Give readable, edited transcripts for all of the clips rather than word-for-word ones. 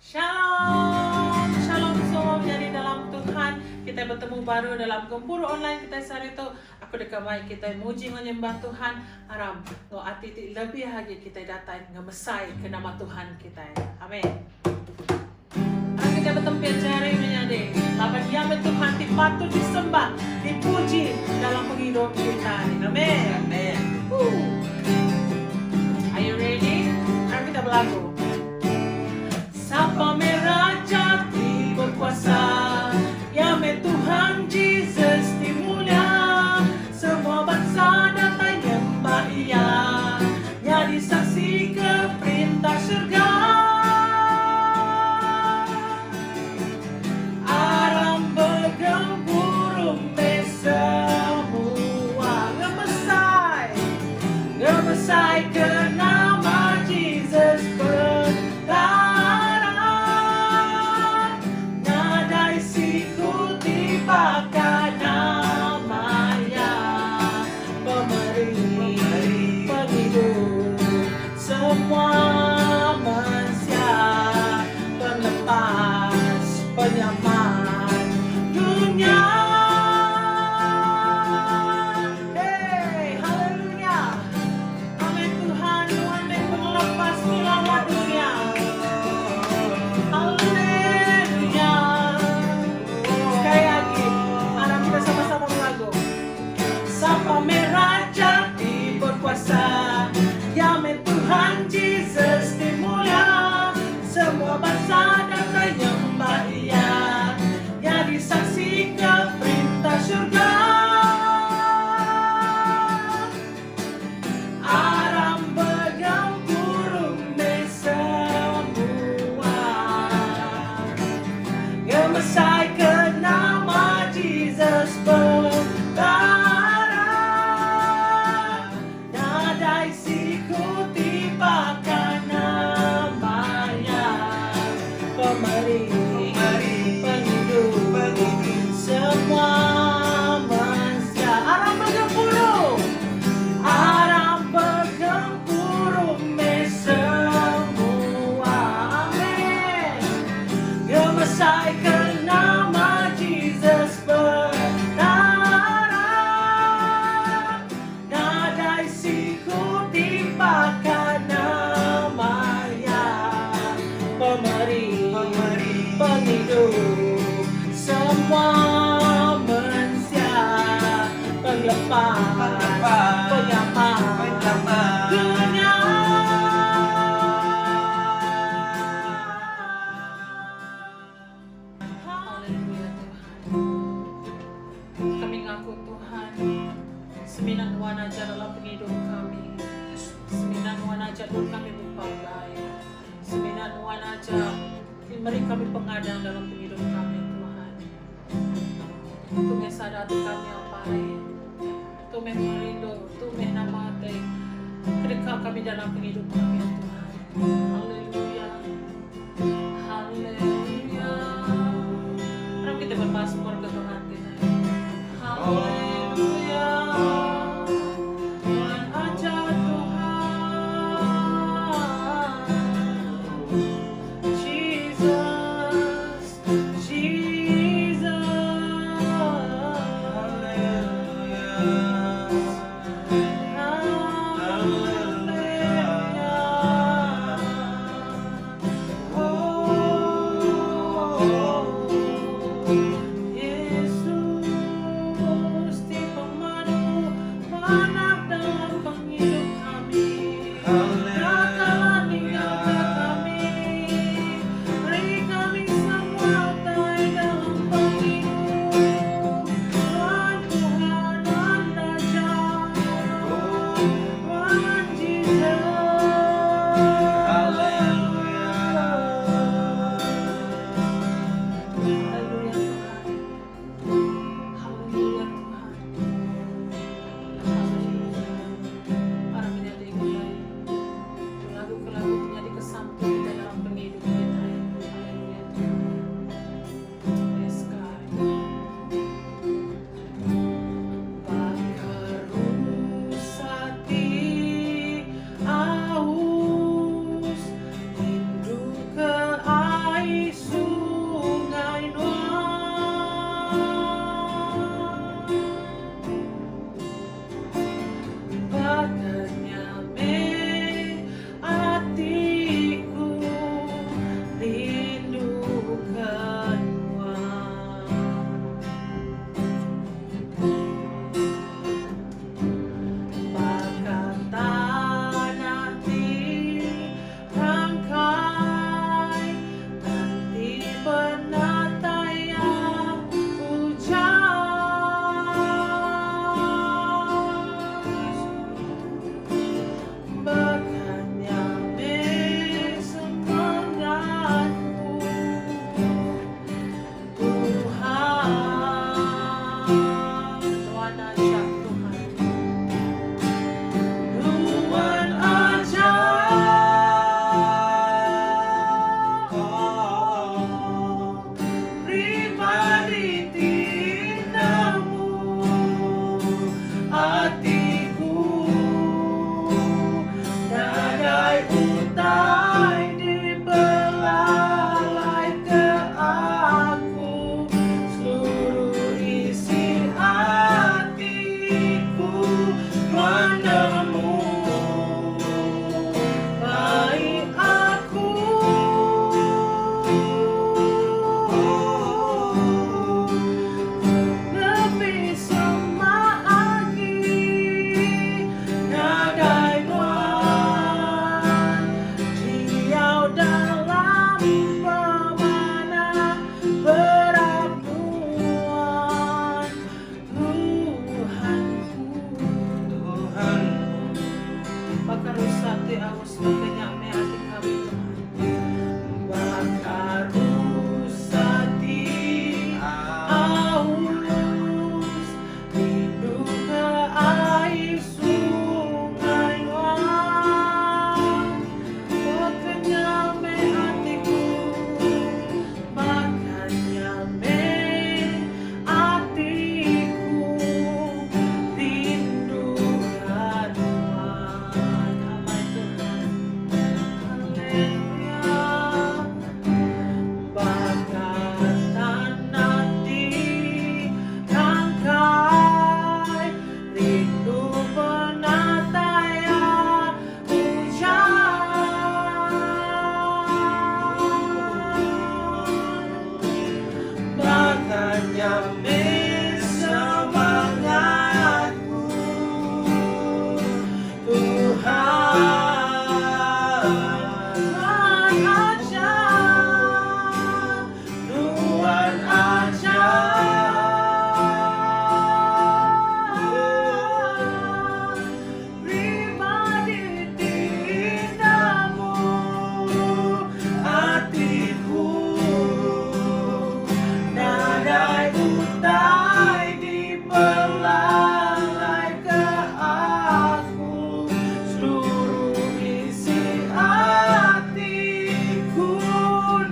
Shalom, shalom semua menjadi dalam Tuhan. Kita bertemu baru dalam Gempur Online kita hari itu. Aku dekamai kita muji menyembah Tuhan. Aram, no ati lebih lagi kita datang ngemesai ke nama Tuhan kita. Amin. Aram kita bertemu cari menjadi. Lapan yang Tuhan patut disembah, dipuji dalam penghidup kita. Amin. Amin. Are you ready? Aram kita berlagu. Sapa merah jati berkuasa, ya Tuhan Jesus dimulia. Semua bangsa datang nyembah Ia, jadi saksi ke perintah surga. Aram bergempur semua, ngemesai ke nama Jesus pakai namanya, pemberi penghidup semua manusia, pelepas penyelamat dunia. Hey, haleluya. Amin Tuhan, Tuhan yang pelepas penyelamat dunia. Haleluya. Sekali lagi, anak kita sama-sama berlagu. Sapa merah jati berkuasa, ya Tuhan Jesus dimulia. Semua bangsa datang nyembah Ia, jadi saksi ke perintah surga. Aram bergempur semua, ngemesai ke nama Jesus berdarah. Nada isiku tibakan namanya, pemberi penghidup semua manusia. Aram bergempur, aram bergempur semua. Amin. Ngemesai ke nama Jesus berdarah. Nada isiku tibakan namanya, pemberi penghidup semua manusia, pelepas penyelamat dunia. Haleluya Tuhan. Kami ngaku Tuhan, sembilan wanaja dalam penghidup kami. Sembilan wanaja pun kami berpakai. Sembilan wanaja beri kami pengadaan dalam penghidup kami Tuhan. Tuhan sadar kami apa lain. Tuhan merindu, Tuhan nama Tuhan. Kedekat kami dalam penghidup kami Tuhan. Haleluya. Haleluya. Mari kita bermasmur ke Tuhan kita. Haleluya. Tuhan aja Tuhan. Jesus, Jesus. Haleluya. Haleluya. Amin semangatku Tuhan aja, Tuhan aja. Pribadi tindamu hatiku nadai utai diperlalai ke aku seluruh isi hatiku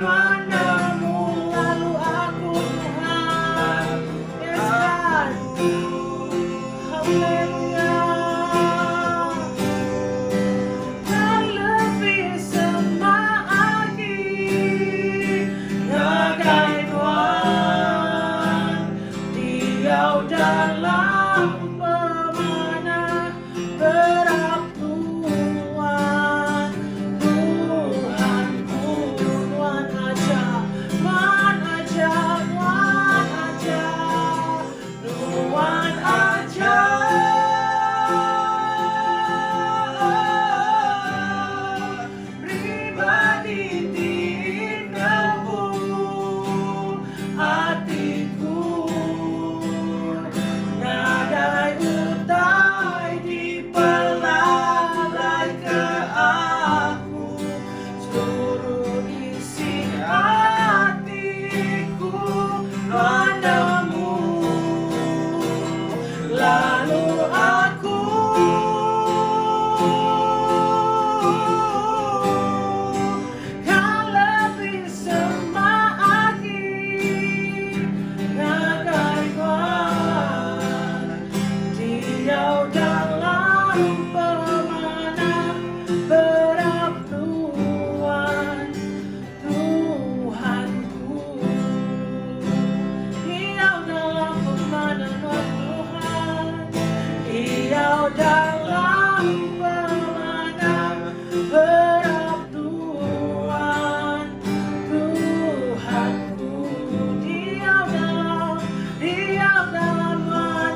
padamu lalu aku Tuhan Yesus Haleluya dan lebih semagi nagai Tuhan Diau dalam pemana berap Tuhan Tuhanku Tuhan aja Tuhan aja Tuhan aja Tuhan aja pribadi tindamu hatiku nadai utai diperlalai ke aku seluruh isi hatiku padamu lalu aku kan lebih semagi nagai Tuhan Diau dalam pemana berap Tuhan Tuhanku Diau dalam pemana Tuhan Diau dalam pemana berap Tuhan Tuhanku Diau dalam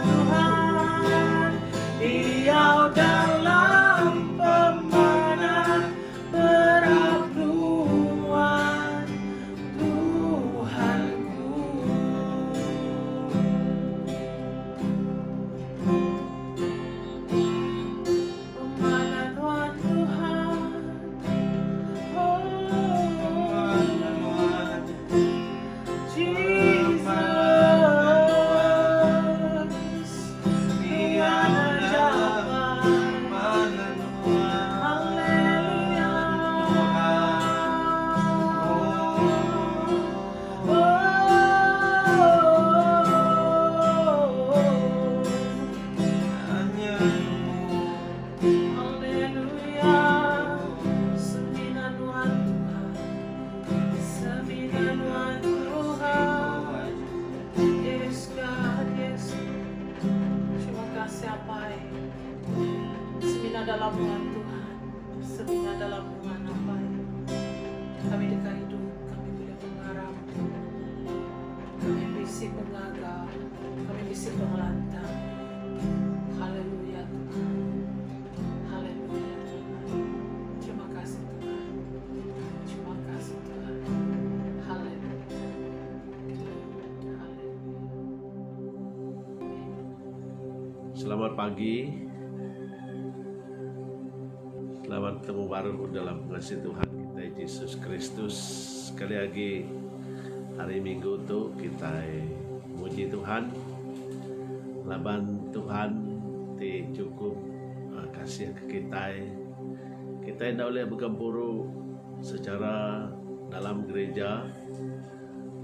Tuhan Diau dalam pemana berap Tuhan Tuhanku pemana Tuhan Tuhan oh Jesus Tuhan aja Haleluya Haleluya sembilan Tuhan sembilan Tuhan Yes God yes terima kasih Apa semina dalam Tuhan semina dalam Tuhan Apa kami dekat hidup kami boleh mengharap kami bisa mengaga kami bisa mengelantang haleluya Tuhan haleluya Tuhan terima kasih Tuhan terima kasih Tuhan haleluya Selamat pagi. Selamat bertemu baru dalam kasih Tuhan kita Yesus Kristus. Sekali lagi hari Minggu itu kita muji Tuhan. Laban Tuhan ti cukup kasih ke kita. Kita tidak boleh bergemburu secara dalam gereja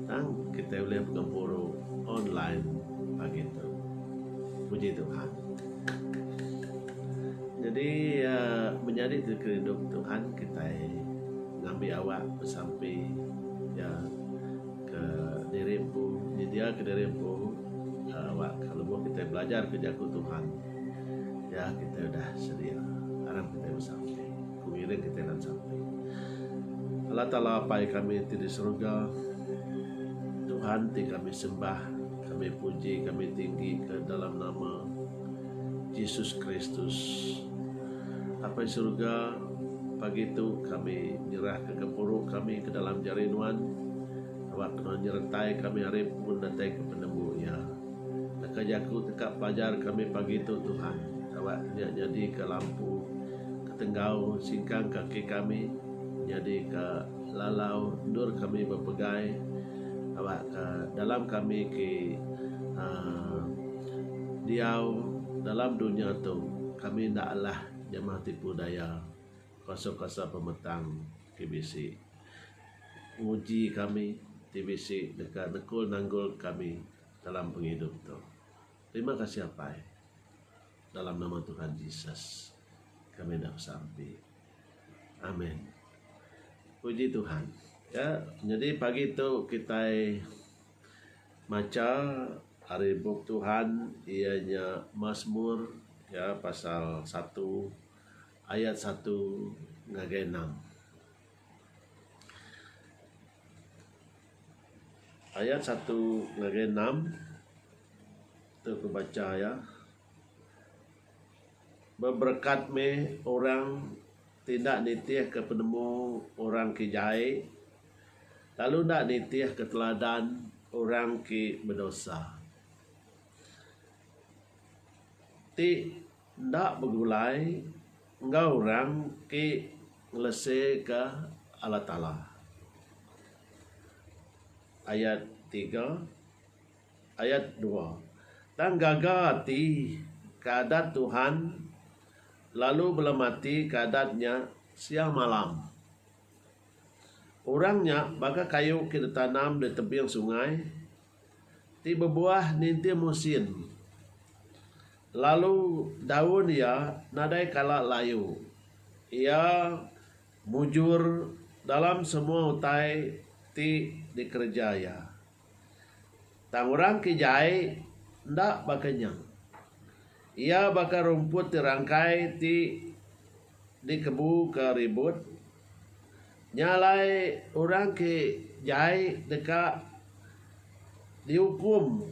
dan kita boleh bergemburu online begitu. Puji Tuhan. Jadi menjadi kehidup Tuhan kita ngambil awak sampai ya ke dirimu, dia ke dirimu awak kalau mau kita belajar kerjaku Tuhan ya kita udah sedia harap kita bisa sampai kumirin kita akan sampai Allah Ta'ala apa yang kami di surga Tuhan ti kami sembah kami puji, kami tinggi ke dalam nama Yesus Kristus. Apa surga, pagi itu kami nyerah ke kepuruk kami ke dalam jarinuan. Awak kena nyertai kami hari pun datang ke penemu ya. Tekajaku tekap pelajar kami pagi itu Tuhan. Awak jadi ke lampu, ke tenggau, singkang kaki kami, jadi ke lalau, nur kami berpegai. Awak ke dalam kami ke diau dalam dunia tu kami ndaklah jamah tipu daya kuasa-kuasa pemetang KBC. Uji kami TBC dekat nekul nanggul kami dalam penghidup tu. Terima kasih apa dalam nama Tuhan Yesus kami dah sampai. Amin. Puji Tuhan. Ya, jadi pagi itu kita baca hari buk Tuhan, ianya Mazmur ya pasal 1 ayat 1 ngagai 6. Ayat 1 ngagai 6 itu aku baca ya. Berberkat me orang tidak nitih ke penemu orang kijai, lalu tidak nitih ke teladan orang ki berdosa. Ti ndak bergulai engkau orang ki ngelese ke Allah Ta'ala. Ayat 3, ayat 2. Dan gagati keadat Tuhan, lalu belemati keadatnya siang malam. Orangnya baka kayu kita tanam di tepian sungai, ti berbuah ninti musim. Lalu daun ia nadai kala layu. Ia mujur dalam semua utai ti dikerjaya. Tang orang kijai ndak bakanyang. Ia bakar rumput dirangkai ti di kebu ke ribut. Nyalai orang kijai deka dihukum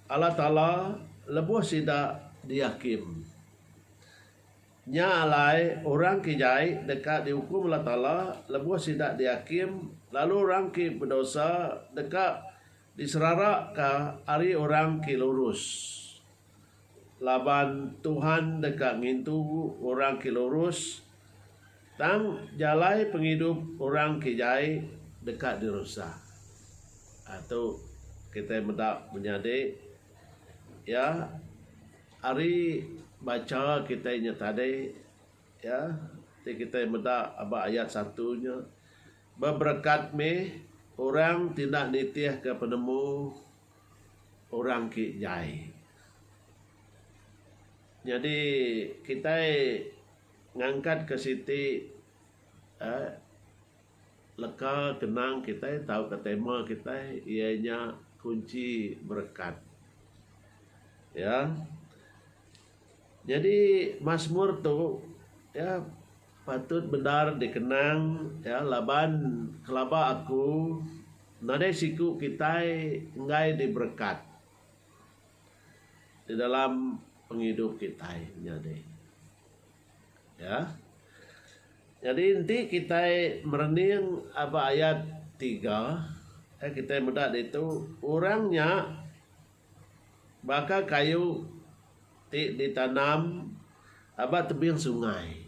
Allah Ta'ala lebuh sida dihakim. Nyalai orang kijai dekat dihukum Allah Ta'ala lebuh sidak dihakim. Lalu orang ki berdosa dekat diserarak ke hari orang ki lurus. Laban Tuhan dekat ngintu orang ki lurus. Tang jalai penghidup orang kijai dekat dirusak. Atau kita mendak menjadi ya hari baca kita tadi ya, kita mendak apa ayat satunya. Berberkat me orang tidak nitih ke penemu orang kijai. Jadi kita ngangkat ke siti leka kenang kita tahu ke tema kita ianya kunci berkat. Ya. Jadi Mazmur tu ya patut benar dikenang ya laban kelaba aku nadai siku kita ngai diberkat di dalam penghidup kita nyade. Ya. Jadi inti kita merening apa ayat 3 kita mudah itu orangnya baka kayu ditanam apa tebing sungai.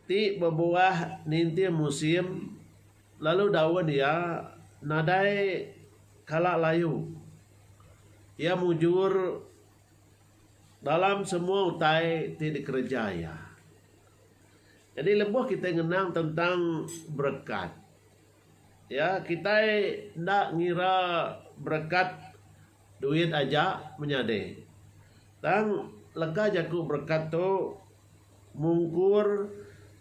Ti berbuah ninti musim lalu daun dia nadai kala layu. Ia mujur dalam semua utai ti dikerjaya. Jadi lebuh kita ngenang tentang berkat. Ya, kita ndak ngira berkat duit aja menyade. Tang lega jaku berkat tu mungkur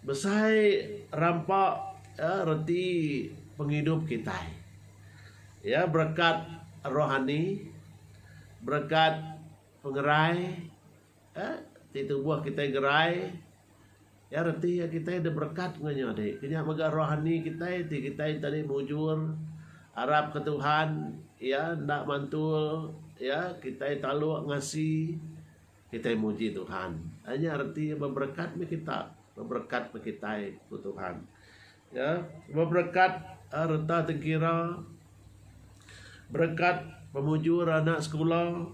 besai rampak ya, reti penghidup kita. Ya, berkat rohani, berkat pengerai, di tubuh kita gerai. Ya reti ya kita ada berkat nganya deh. Kenya maga rohani kita tadi mujur Arab ke Tuhan ya ndak mantul, ya kita taluk ngasih, kita muji Tuhan. Hanya arti berberkat me kita, berberkat me kita ku Tuhan. Ya, berberkat harta tengkira, berkat pemujur anak sekolah,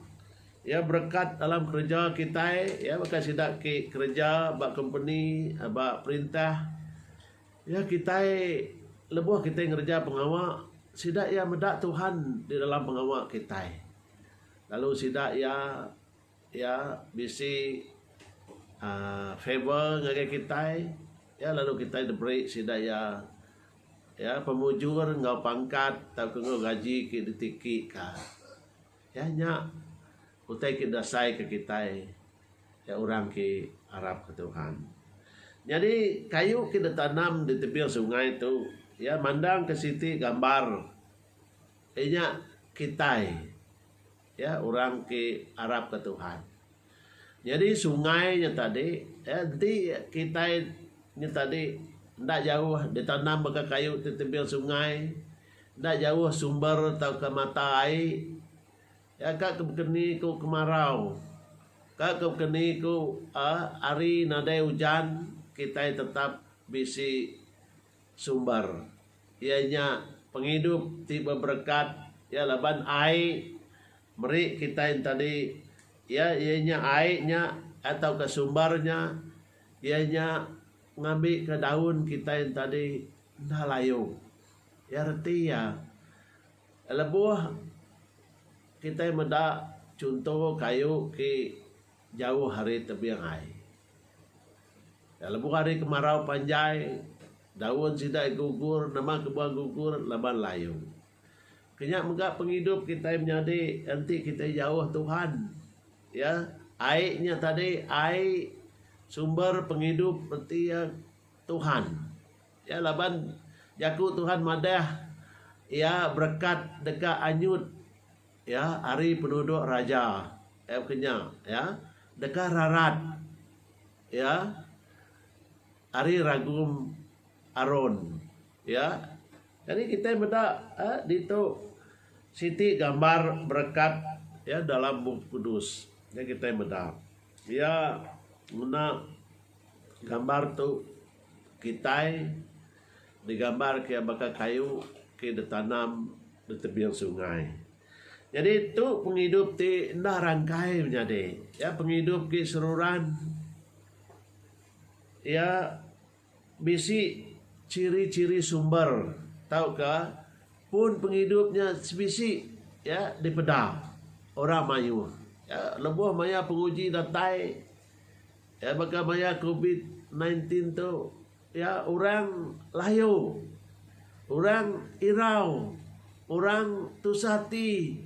ya berkat dalam kerja kita, ya bakal sidak ke kerja bak company, bak perintah, ya kita lebuh kita ngerja pengawak, sidak ya medak Tuhan di dalam pengawak kita. Lalu sidak ya bisi favor ngagai kita, ya lalu kita diberi sidak ya pemujur ngau pangkat tau ngau gaji ke ditiki ka, ya nya utai kita dasai ke kita, ya orang ke Arab ke Tuhan. Jadi kayu kita tanam di tepi sungai itu, ya mandang ke situ gambar nya kita, ya orang ke Arab ke Tuhan. Jadi sungainya tadi, ya nanti kita ini tadi ndak jauh ditanam bekas kayu di tepi sungai, ndak jauh sumber atau ke mata air, ya kak kekeni ku kemarau, kak kekeni ku hari nadai hujan, kita tetap bisi sumber, ianya penghidup tiba berkat, ya laban air meri kita yang tadi, ya ianya airnya atau ke sumbernya, ianya ngambil ke daun kita yang tadi dah layu, ya arti ya lebuh kita meda contoh kayu ke jauh hari tebiang air, ya lebuh hari kemarau panjai daun sidak gugur, nama kebuah gugur laban layu. Kenyak megak penghidup kita menjadi nanti kita jauh Tuhan, ya airnya tadi air sumber penghidup berarti ya Tuhan, ya laban jaku Tuhan madah, ya berkat dekat anyut, ya hari penduduk raja, kenya, ya dekat rarat, ya hari ragum Aron, ya jadi kita beda di tu siti gambar berkat, ya dalam buku kudus, ya kita beda, ya guna gambar tu kita digambar ke bakal kayu ke ditanam di tepian sungai. Jadi tu penghidup ti ndah rangkai menjadi, ya penghidup ke seruran, ya bisi ciri-ciri sumber, tahu ke pun penghidupnya sebisi, ya di pedang orang mayu, ya lebuh maya penguji datai, ya bakal maya COVID-19 tu, ya orang layu, orang irau, orang tusati,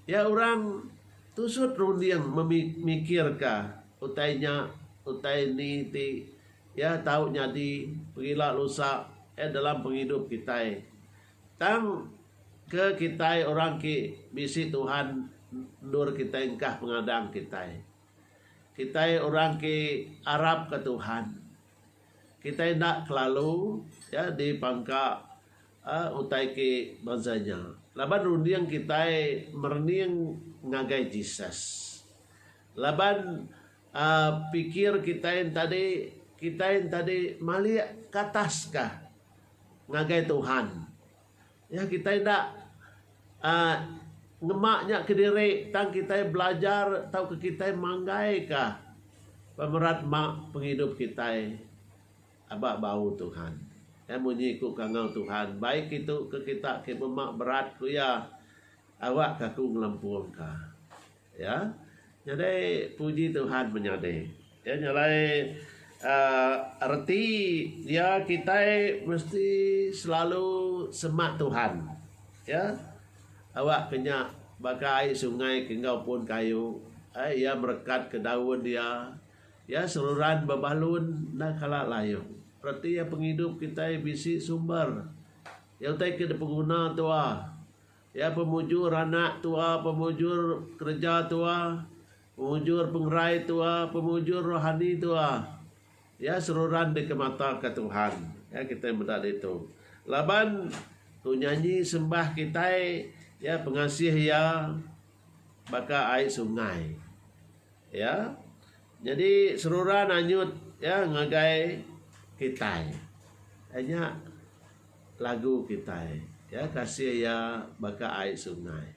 ya orang tusut rundiang memikirkan utainya utai ni ti, ya tahu jadi pengila lusa dalam penghidup kita. Tang ke kita orang ki bisi Tuhan nur kita engkah pengadang kita. Kita orang ki Arab ke Tuhan. Kita nak kelalu ya di pangka utai ki bangsanya. Laban rundiang kita merniang ngagai Jesus. Laban pikir kita yang tadi mali katas kah ngagai Tuhan. Ya kita tidak ngemaknya ke diri, tang kita belajar tahu ke kita manggai kah pemerat mak penghidup kita abak bau Tuhan. Ya menyiku kangau Tuhan. Baik itu ke kita ke pemak berat ku ya awak kaku ngelampuang kah. Ya. Jadi puji Tuhan menyade. Ya nyalai arti ya kita mesti selalu semak Tuhan, ya awak kena bagai sungai kengau pun kayu, ya merekat ke daun dia, ya seluruhan babalun nak kalah layu. Berarti ya penghidup kita bisi sumber, ya utai kita pengguna tua, ya pemujur anak tua, pemujur kerja tua, pemujur pengrai tua, pemujur rohani tua. Ya seruran di mata ke Tuhan. Ya kita mendak itu. Laban tu nyanyi sembah kita ya pengasih ya baka air sungai. Ya. Jadi serura nanyut ya ngagai kita. Hanya lagu kita. Ya kasih ya baka air sungai.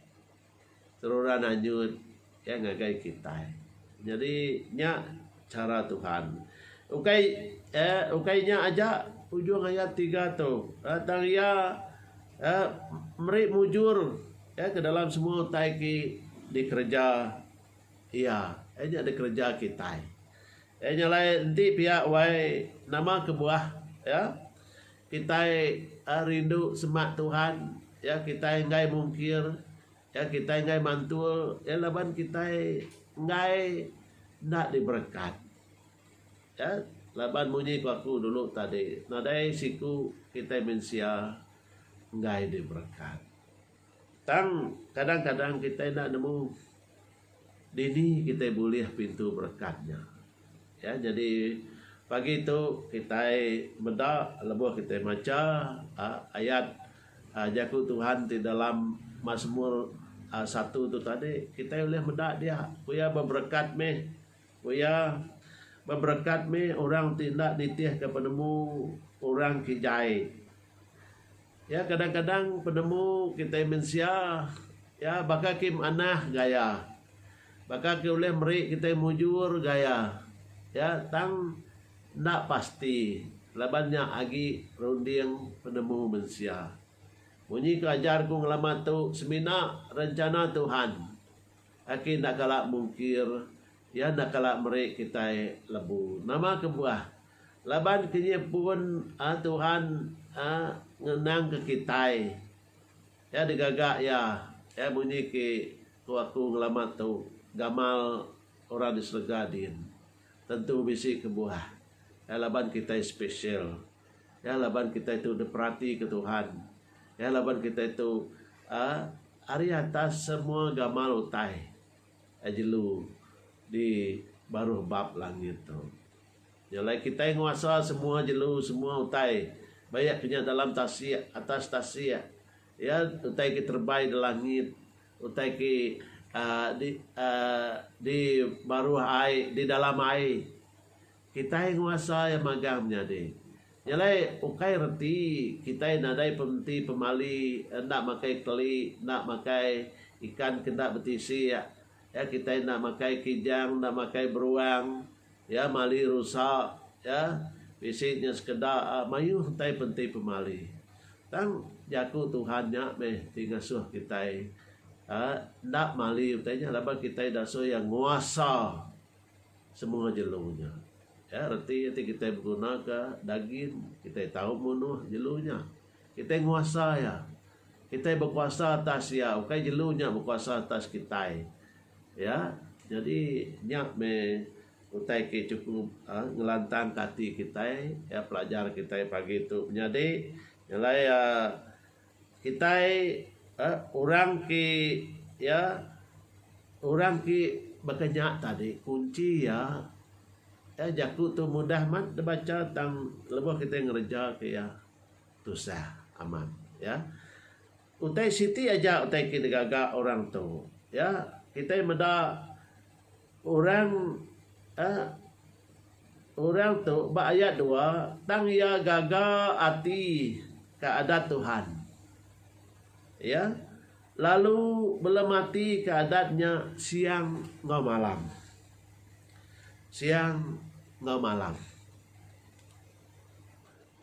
Serura nanyut ya ngagai kita. Jadi nya cara Tuhan. Ukainya aja ujung ayat 3 tuh. Datang ya meri mujur ya ke dalam semua utai ki dikerja iya enya dikerja kita. Enya lain nanti pihak wai nama kebuah ya. Kita rindu semak Tuhan ya kita ngai mungkir ya kita ngai mantul ya laban kita ngai nak diberkat. Ya, laban munyi ku aku dulu tadi. Nadai siku kita mensia ngai diberkat. Tang kadang-kadang kita nak nemu dini kita boleh pintu berkatnya. Ya, jadi pagi itu kita beda lebuh kita baca ayat jaku Tuhan di dalam Mazmur 1 itu tadi kita boleh beda dia. Kuya berberkat meh. Kuya berberkat me orang tindak ditih ke penemu orang kijai. Ya kadang-kadang penemu kita mensia ya baka kim anah gaya. Baka ke oleh meri kita mujur gaya. Ya tang nak pasti labannya agi runding penemu mensia. Bunyi keajar ku ngelamat tu semina rencana Tuhan. Aki nak kalak mungkir ya nak kalak meri kita lebu. Nama kebuah. Laban kini pun Tuhan ngenang ke kita. Ya digagak ya. Ya bunyi ke aku ngelamat tu gamal orang di Sergadin. Tentu bisi kebuah. Ya laban kita spesial. Ya laban kita itu diperhati ke Tuhan. Ya laban kita itu hari atas semua gamal utai. Ajelu di baru bab langit tu. Nyalai kita yang nguasa semua jelu semua utai. Banyak punya dalam tasya atas tasya. Ya utai ki terbaik di langit. Utai ki di baru air di dalam air. Kita yang nguasa yang magang menjadi. Nyalai ukai reti kita nadai pemti pemali nak makai keli nak makai ikan kendak betisi ya. Ya kita nak makai kijang, nak makai beruang, ya mali rusak, ya bisiknya sekedar mayu tai penting pemali. Tang jaku Tuhannya meh tingasuh kita, nak mali utainya laban kita dasuh yang nguasa semua jelunya. Ya reti kita berguna daging, kita tahu munuh jelunya, kita nguasa ya, kita berkuasa atas ya, ukai jelunya berkuasa atas kita. Ya, jadi nyak me utai ke cukup ngelantang kati kita ya pelajar kita pagi itu menjadi nyalai kita orang ki ya orang ki bekenyak tadi kunci ya jaku tu mudah mat baca tang lebuh kita ngerja ke ya tusah aman ya utai siti aja utai ki degaga orang tu ya kita meda orang orang tu ba ayat 2 tang ya gaga ati ka adat Tuhan. Ya. Lalu belum mati ke adatnya siang ngau malam. Siang ngau malam.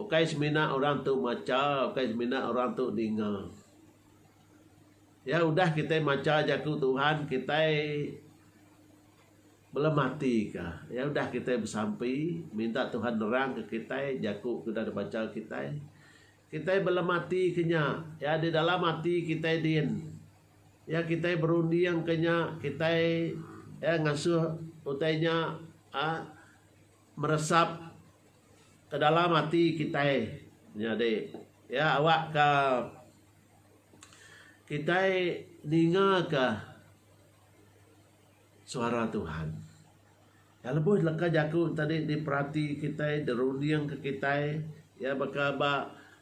Ukai semina orang tu maca, ukai semina orang tu dengar. Ya udah kita maca jaku Tuhan kita belum mati kah? Ya udah kita bersampai minta Tuhan nerang ke kita jaku sudah dibaca kita. Kita belum mati kenya. Ya di dalam mati kita din. Ya kita berunding kenya kita ya ngasuh utainya meresap ke dalam hati kita. Jadi ya awak ke kita dengar ke suara Tuhan. Ya lebih leka jaku tadi diperhati kita, derunding ke kita, ya bakal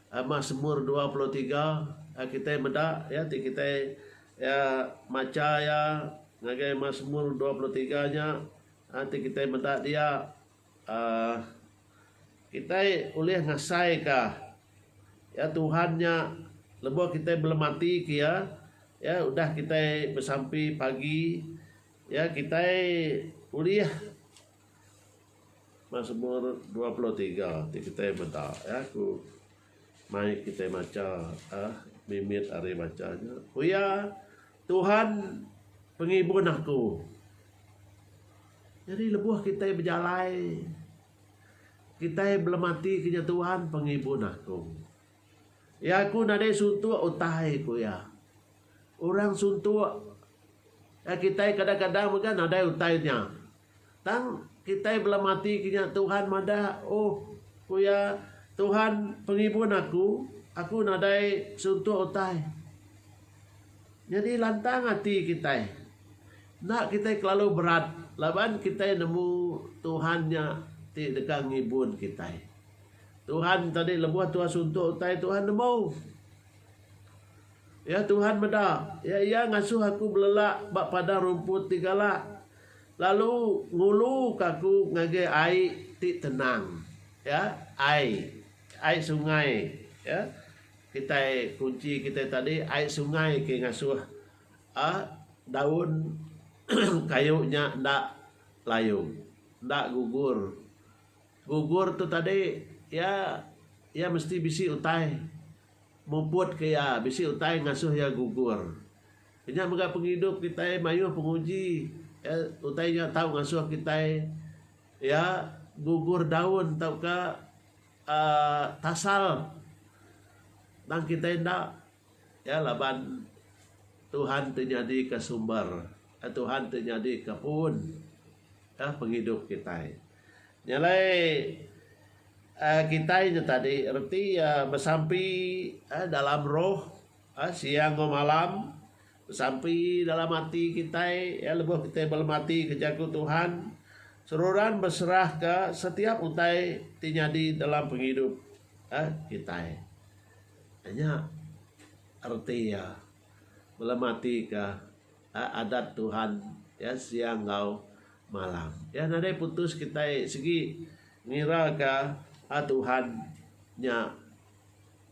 Mazmur 23 kita meda ya kita ya maca ya ngagai Mazmur 23 nya nanti kita mendak dia kita boleh ngasai kah ya Tuhannya lebo kita belum mati kia ya udah kita bersampai pagi ya kita boleh Mazmur 23 kita mendak ya aku mai kita baca mimit hari bacanya ya Tuhan penghibur aku. Jadi lebuh kita berjalai. Kita belum mati kenya Tuhan penghibur aku. Ya aku nadai suntuk utai ku ya. Orang suntuk ya kita kadang-kadang bukan nadai utainya. Tang kita belum mati kenya Tuhan mada ku ya Tuhan penghibur aku nadai suntuk utai. Jadi lantang hati kita. Nak kita terlalu berat. Laban kita nemu Tuhannya ti dekat ngibun kita. Tuhan tadi lebuh Tuhan suntuk utai Tuhan nemu. Ya Tuhan meda. Ya ngasuh aku belelak bak pada rumput tigala. Lalu ngulu kaku ngage ai ti tenang. Ya, ai sungai. Ya. Kita kunci kita tadi ai sungai ke ngasuh daun kayunya ndak layung, ndak gugur. Gugur tu tadi ya mesti bisi utai. Mumput ke ya bisi utai ngasuh ya gugur. Nya mega penghidup kita mayuh penguji. Ya utainya tahu ngasuh kita ya gugur daun tau ka tasal. Dan kita ndak ya laban Tuhan terjadi ke sumber. Tuhan terjadi ke pun penghidup kita. Nyalai kita ini tadi erti bersampai dalam roh siang atau malam bersampai dalam hati kita ya lebih kita bermati kejaku Tuhan seruran berserah ke setiap utai terjadi dalam penghidup kita. Hanya arti ya melemati ke adat Tuhan ya siang atau malam. Ya nadai putus kita segi ngira ke Tuhannya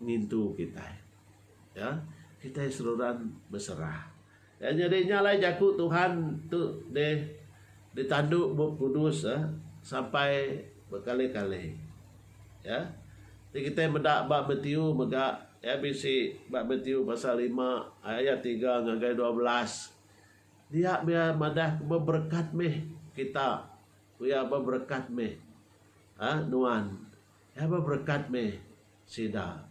ngintu kita. Ya kita seruran berserah. Ya jadi nyalai jaku Tuhan tu ditanduk buk kudus sampai berkali-kali. Ya. Jadi kita mendak bab betiu mega ya bisi bab betiu pasal 5 ayat 3 ngagai 12. Dia biar madah berberkat meh kita. Ya berberkat meh. Nuan. Ya berberkat meh sida.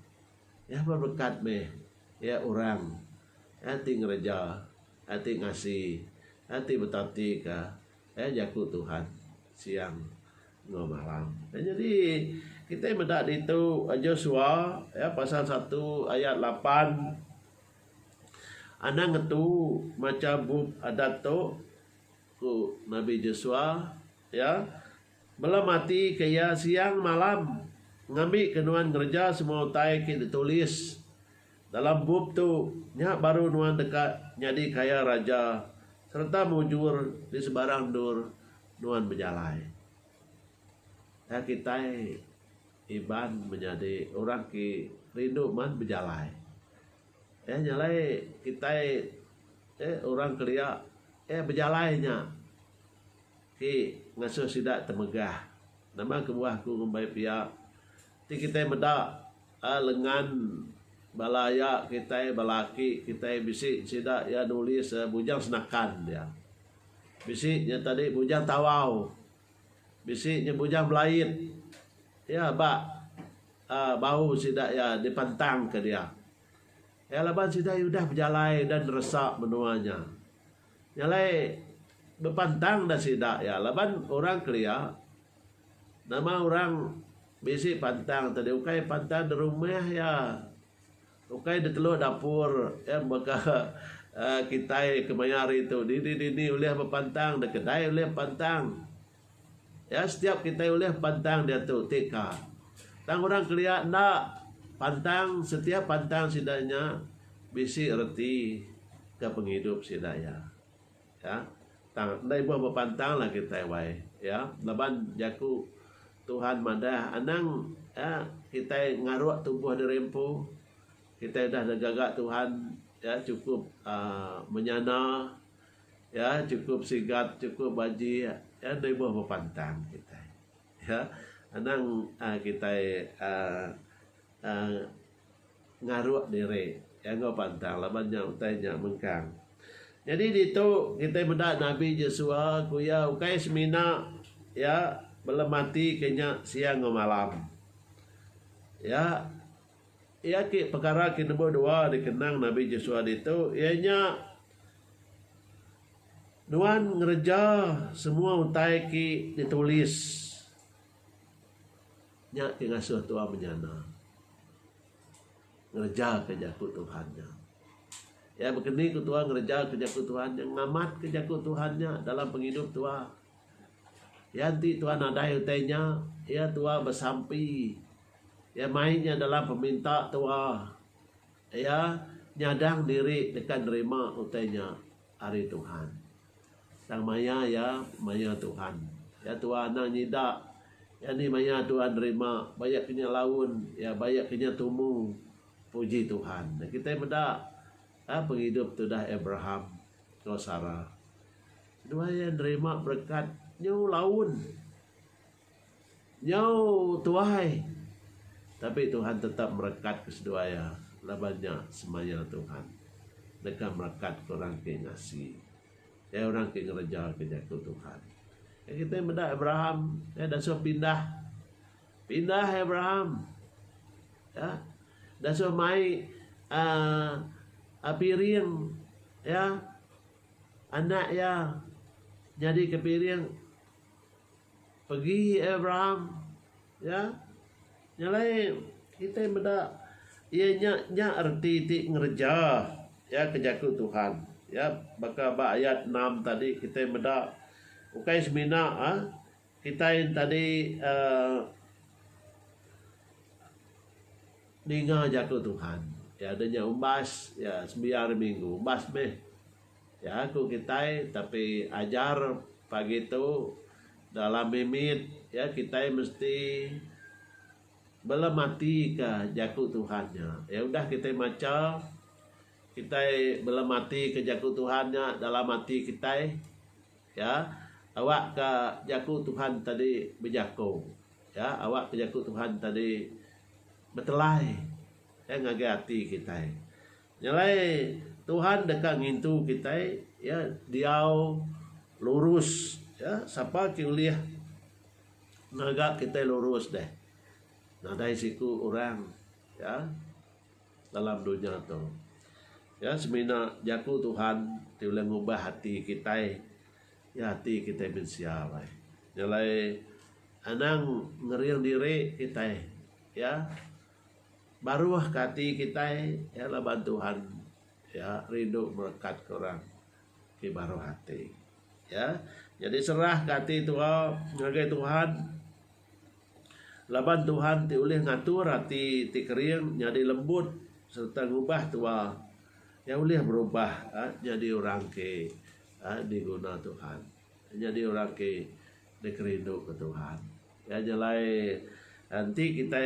Ya berberkat meh ya orang. Ya ting reja, ya ting ngasih, ya ting betati ka. Ya jaku Tuhan siang no malam. Jadi kita mendak itu Joshua ya pasal 1 ayat 8. Ana ngetu maca bub adat tu ku Nabi Joshua ya belum mati kaya siang malam ngambil kenuan gereja semua utai kita ditulis dalam bub tu nya baru nuan dekat jadi kaya raja serta mujur di sebarang dur nuan berjalai ya kita iban menjadi orang ki rindu man berjalai ya nyalai kita orang kelia berjalainya ki ngasuh sidak temegah nama kebuahku ngumbai pihak ti kita medak lengan balaya kita balaki kita bisik sidak ya nulis bujang senakan dia bisiknya tadi bujang tawau bisiknya bujang belait ya bau sidak ya dipantang ke dia. Ya laban sidak udah berjalai dan resak menuanya. Nyalai berpantang dah sidak ya laban orang kelia nama orang bisik pantang tadi ukai pantang di rumah ya ukai di telur dapur ya maka kita kemayari itu di oleh berpantang di kedai oleh pantang ya setiap kita oleh pantang dia tu tika tang orang kelia nak pantang setiap pantang sidanya bisi erti ke penghidup si daya. Ya, tang dai buah berpantang lah kita wai. Ya, laban jaku Tuhan madah anang ya kita ngaruak tubuh derempu. Kita dah gagak Tuhan ya cukup menyana ya cukup sigat cukup baji ya dai buah berpantang kita. Ya, anang kita ngaruak diri yang ngau pantang labannya utainya mengkang. Jadi dito kita benda Nabi Yesua kuya ukai semina ya belum mati kenya siang ngau malam. Ya ki perkara ki nombor 2 dikenang Nabi Yesua dito ianya nuan ngereja semua utai ki ditulis nya ki ngasuh tua menyana ngerja kejaku Tuhannya. Ya begini ku Tuhan ngerja kejaku Tuhan yang ngamat kejaku Tuhannya dalam penghidup tua. Ya nanti Tuhan adai utainya ya tua bersampi. Ya mainnya dalam peminta tua. Ya nyadang diri dekat nerima utainya hari Tuhan. Sang maya ya maya Tuhan. Ya Tuhan nang nyidak. Ya ni maya Tuhan nerima banyak kenya laun ya banyak kenya tumu. Puji Tuhan. Nah, kita benda penghidup tu dah Abraham, kau Sarah. Dua yang nerima berkat nyau laun, nyau tuai. Tapi Tuhan tetap merekat kesedua ya, labannya semaya Tuhan. Dekat merekat orang ke ngasih, ya orang ke ngereja ke jaku Tuhan. Ya, kita benda Abraham, ya dah so pindah Abraham, ya. Dan so mai piring ya anak ya jadi ke piring pergi Abraham ya nyalai kita benda ia nya arti ti ngerja ya kejaku Tuhan ya baka ayat 6 tadi kita benda ukai semina kita yang tadi ninga jaku Tuhan ya adanya umbas ya sembiar minggu umbas meh ya aku kita tapi ajar pagi itu dalam mimit ya kita mesti belum mati ke jaku Tuhannya ya udah kita maca kita belum mati ke jaku Tuhannya dalam mati kita ya awak ke jaku Tuhan tadi berjaku ya awak ke jaku Tuhan tadi betelai ya ngage hati kita nyalai Tuhan dekat ngintu kita ya diau lurus ya siapa kiuliah naga kita lurus deh nadai siku orang ya dalam dunia tu ya semina jaku Tuhan tiulah ngubah hati kita ya hati kita bensiawai nyalai anang ngeriang diri kita ya baru hati kita ya lah bantuan ya rindu melekat korang ke baru hati ya jadi serah hati Tuhan ngagai Tuhan laban Tuhan ti ulih ngatur hati ti kering jadi lembut serta ngubah tua ya ulih berubah jadi orang ke diguna Tuhan jadi orang ke dikerindu ke Tuhan ya nyalai nanti kita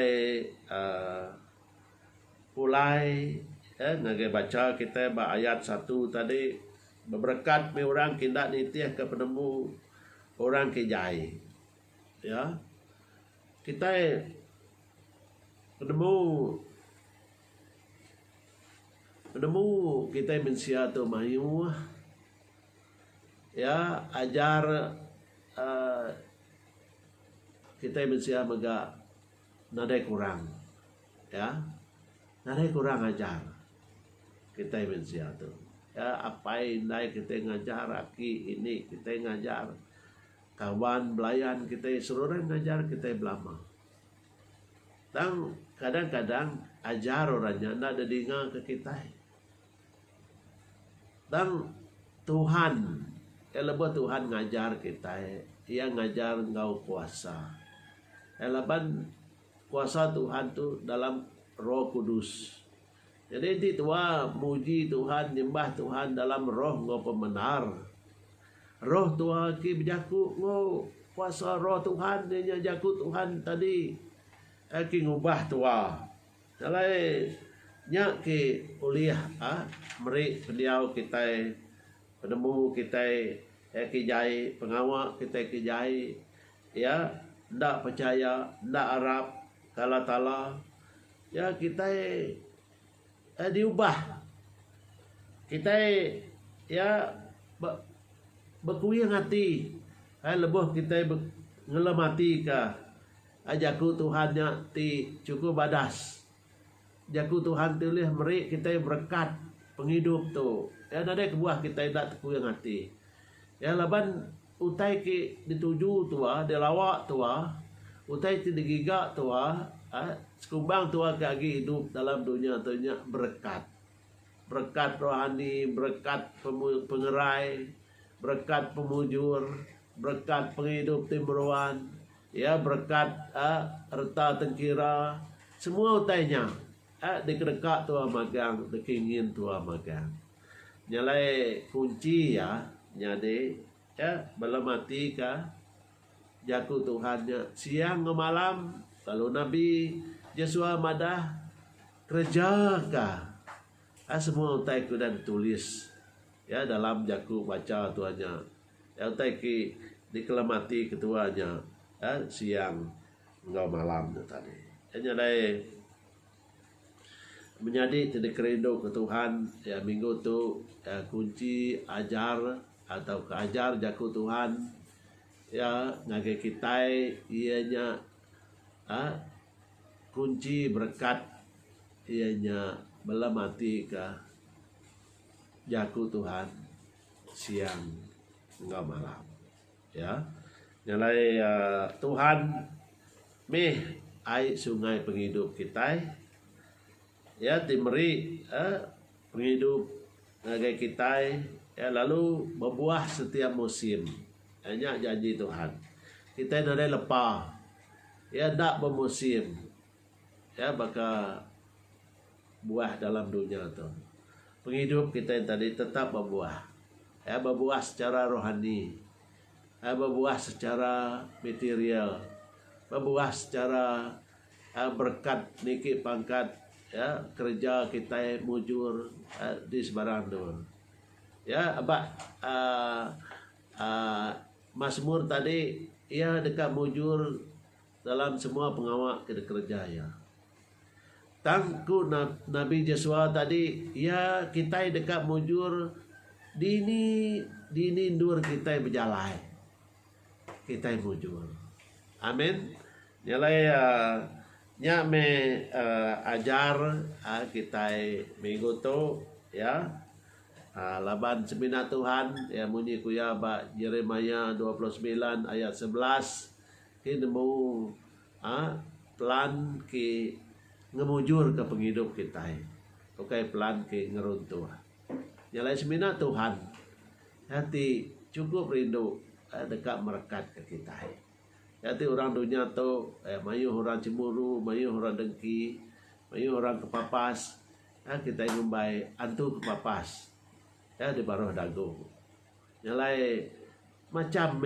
mulai ngagai baca kita ayat 1 tadi berberkat me orang kindak nitiah ke penemu orang ke jai ya kita penemu kita mensia tu mayu ya ajar kita mensia mega nadai kurang ya nadai kurang ajar kita mensia tu ya apa indai kita ngajar aki ini kita ngajar kawan belayan kita seluruh ngajar kita belama tang kadang-kadang ajar orangnya ndak ada dengar ke kita tang Tuhan kalau Tuhan ngajar kita ia ngajar engkau kuasa elaban kuasa Tuhan tu dalam Roh Kudus Jadi di tua muji Tuhan, nyembah Tuhan dalam roh ngau pemenar. Roh tua ki berjaku ngau kuasa roh Tuhan nya jaku Tuhan tadi. Ki ngubah tua. Dalai nya ki uliah meri pendiau kita penemu kita ki jai pengawak kita ki jai ya ndak percaya ndak harap kala tala ya kita diubah kita ya berkuih hati lebuh kita ngelemati ka ajaku Tuhannya ti cukup badas jaku Tuhan tulis meri kita berkat penghidup tu ya ada kebuah kita tak terkuih hati ya laban utai ki dituju tua delawak tua utai ti digigak tua sekumbang tua kaki hidup dalam dunia tunya berkat rohani, berkat pengerai, berkat pemujur, berkat penghidup timburuan, ya berkat harta tengkira, semua utainya dikedekat tua magang, dekingin tua magang. Nyalai kunci ya, nyade ya belamati ka jaku Tuhannya siang ke malam. Kalau Nabi Yesua madah kerja kah? Semua utai ku dan tulis ya dalam jaku baca tuanya. Ya utai ki dikelamati ketuanya siang engkau malam tu tadi. Hanya dai menjadi tidak kerindu ke Tuhan ya minggu tu kunci ajar atau keajar jaku Tuhan ya ngagai kita ianya kunci berkat ianya melamati ke jaku Tuhan siang enggak malam ya nyalai Tuhan meh ai sungai penghidup kita ya timeri penghidup ngagai kita ya lalu berbuah setiap musim hanya janji Tuhan kita ada lepas ya tak bermusim ya bakal buah dalam dunia tu penghidup kita yang tadi tetap berbuah ya berbuah secara rohani ya berbuah secara material berbuah secara berkat niki pangkat ya kerja kita mujur di sebarang tu ya abah Mazmur tadi ia dekat mujur dalam semua pengawak kerja ya. Tangku Nabi Yesua tadi ya kita dekat mujur dini dur kita berjalan. Kita mujur. Amin. Nyalai nya me ajar kita minggu tu ya. Laban semina Tuhan ya munyi kuya ba Yeremia 29 ayat 11 kita mau plan ke ngemujur ke penghidup kita. Oke plan ke ngeruntuh. Nyalai semina Tuhan. Hati cukup rindu dekat merekat ke kita. Hati orang dunia tu mayu orang cemburu, mayu orang dengki, mayu orang kepapas. Kita ngumbai antu kepapas. Ya di baruh dagu. Nyalai macam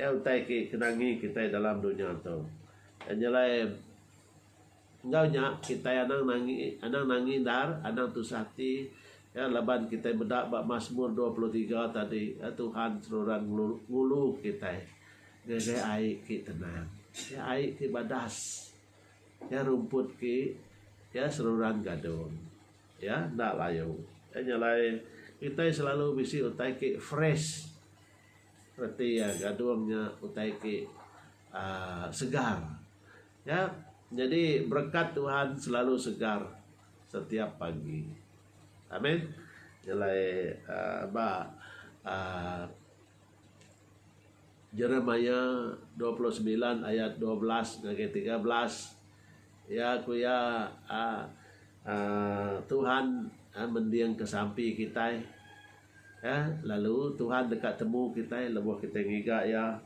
utai ki kenangi kita dalam dunia tu. Nyalai engkau nya kita anang nangi dar anang tusati ya laban kita bedak bab Mazmur 23 tadi ya, Tuhan seluruhan ngulu kita gaya air ki tenang ya air ki badas ya rumput ki ya seluruhan gadon ya ndak layu ya nyalai kita selalu bisi utai ki fresh berarti ya gadungnya utai ki segar ya jadi berkat Tuhan selalu segar setiap pagi amin jelai Yeremia 29 ayat 12 sampai 13 ya kuya Tuhan mendiang kesampi kita ya lalu Tuhan dekat temu kita lebuh kita ngiga ya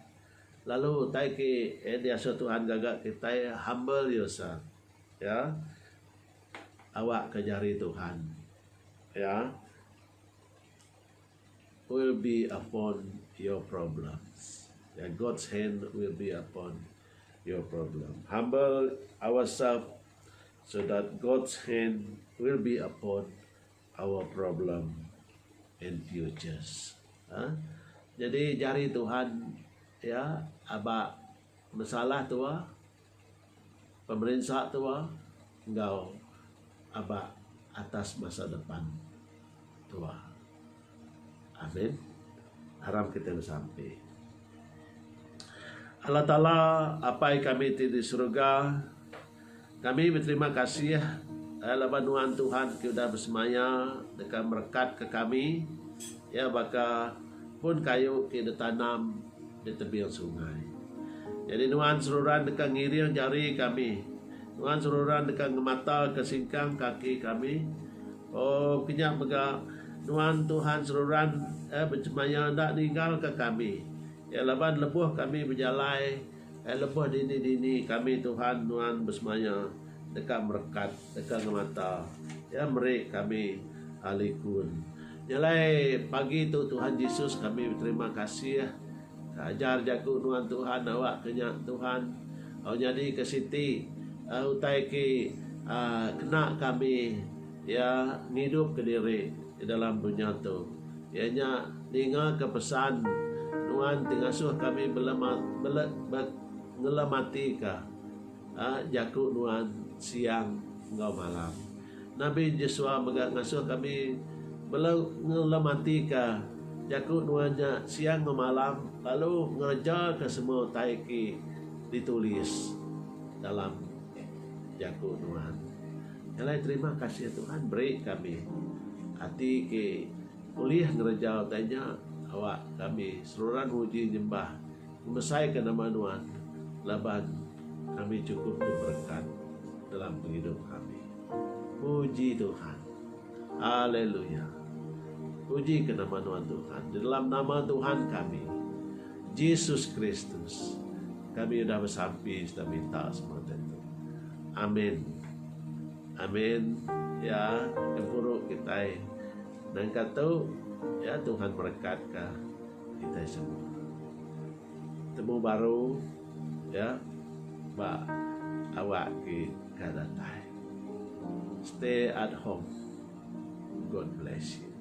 lalu taiki dia Tuhan gagak kita humble yourself ya awak ke jari Tuhan, ya, will be upon your problems. Ya, God's hand will be upon your problem. Humble ourselves so that God's hand will be upon our problem and futures. Jadi jari Tuhan, ya, abak masalah tua, pemerintah tua, engkau abak atas masa depan tua. Amin. Harap kita sampai. Allah Ta'ala, apa yang kami di surga, kami berterima kasih ya, laban Tuhan kita bersemaya dekat merekat ke kami, ya, baka pun kayu kita tanam di tepi sungai. Jadi Tuhan seluruhan dekat ngiri jari kami, Tuhan seluruhan dekat mata kesingkang kaki kami. Oh, kenyak bega Tuhan seluruhan bersemaya tak tinggal ke kami. Ya, laban lebuh kami berjalai, lebuh dini kami Tuhan bersemaya dekat merekat, dekat mata, ya, merik kami alikun. Nyalai pagi tu Tuhan Yesus kami berterima kasih ya. Ajar jaku Tuhan awak kenyak Tuhan. Au jadi ke siti utai ke kena kami, ya, hidup ke diri di dalam dunia tu. Ianya dengar ke pesan Tuhan tingasuh kami ngelamati ka jaku Tuhan siang engkau malam. Nabi Yesus ngasuh kami ngelamati ka jaku Tuhan siang engkau malam, lalu ngejar ke semua taiki ditulis dalam jaku Tuhan. Nyalai terima kasih Tuhan, beri kami hati ke kuliah ngerejau tanya awak kami seluruhan puji nyembah mesai ke nama Tuhan, laban kami cukup diberkat dalam hidup kami. Puji Tuhan, haleluya, puji ke nama Tuhan. Di dalam nama Tuhan kami Yesus Kristus kami sudah bersampai, sudah minta semua itu. Amin, amin. Ya, kepuruk kita dan kata, ya, Tuhan berkatkah kita semua. Temu baru, ya, ba awak ke kadatai. Stay at home. God bless you.